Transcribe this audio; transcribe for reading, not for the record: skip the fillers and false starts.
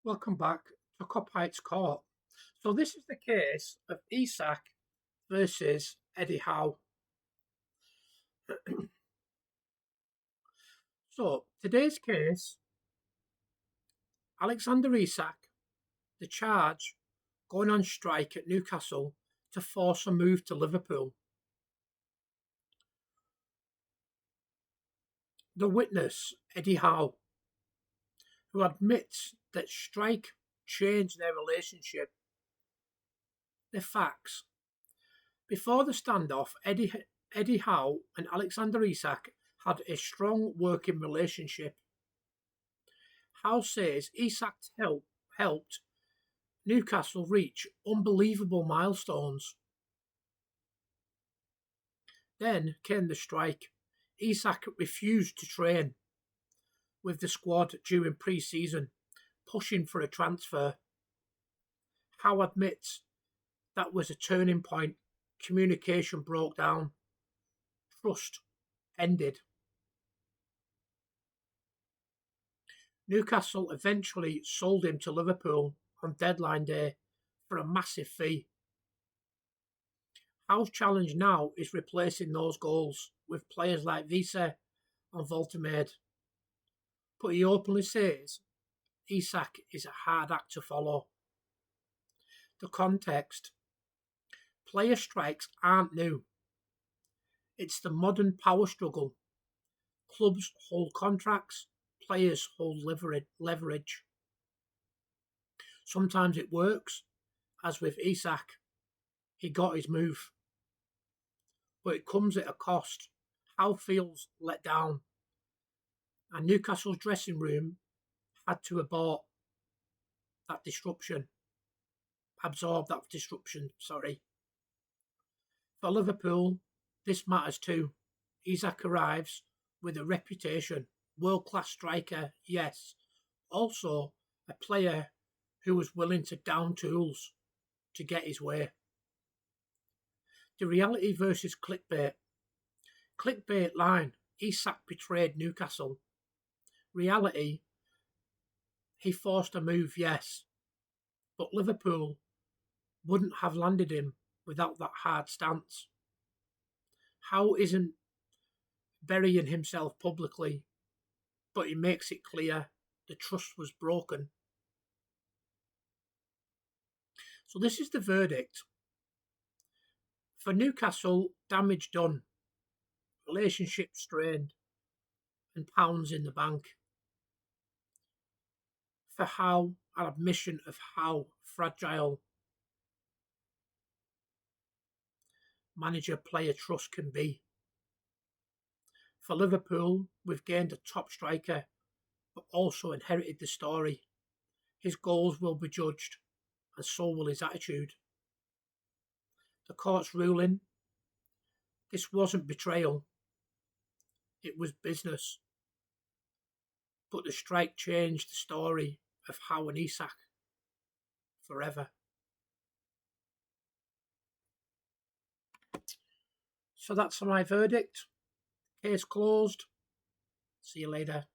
Welcome back to Kopites Court. So this is the case of Isak versus Eddie Howe. So today's case, Alexander Isak, the charge, going on strike at Newcastle to force a move to Liverpool. The witness, Eddie Howe, who admits that strike changed their relationship. The facts. Before the standoff, Eddie Howe and Alexander Isak had a strong working relationship. Howe says Isak helped Newcastle reach unbelievable milestones. Then came the strike. Isak refused to train with the squad during pre-season, pushing for a transfer. Howe admits that was a turning point. Communication broke down. Trust ended. Newcastle eventually sold him to Liverpool on deadline day for a massive fee. Howe's challenge now is replacing those goals with players like Visa and Voltemade. But he openly says Isak is a hard act to follow. The context. Player strikes aren't new. It's the modern power struggle. Clubs hold contracts, players hold leverage. Sometimes it works, as with Isak. He got his move. But it comes at a cost. Howe feels let down. And Newcastle's dressing room had to absorb that disruption. For Liverpool, this matters too. Isak arrives with a reputation, world-class striker, yes. Also, a player who was willing to down tools to get his way. The reality versus clickbait. Clickbait line, Isak betrayed Newcastle. Reality, he forced a move, yes. But Liverpool wouldn't have landed him without that hard stance. Howe isn't burying himself publicly, but he makes it clear the trust was broken. So this is the verdict. For Newcastle, damage done, relationship strained, and pounds in the bank. For Howe, an admission of how fragile manager-player trust can be. For Liverpool, we've gained a top striker, but also inherited the story. His goals will be judged, and so will his attitude. The court's ruling, this wasn't betrayal, it was business. But the strike changed the story of Howe and Isak forever. So that's my verdict. Case closed. See you later.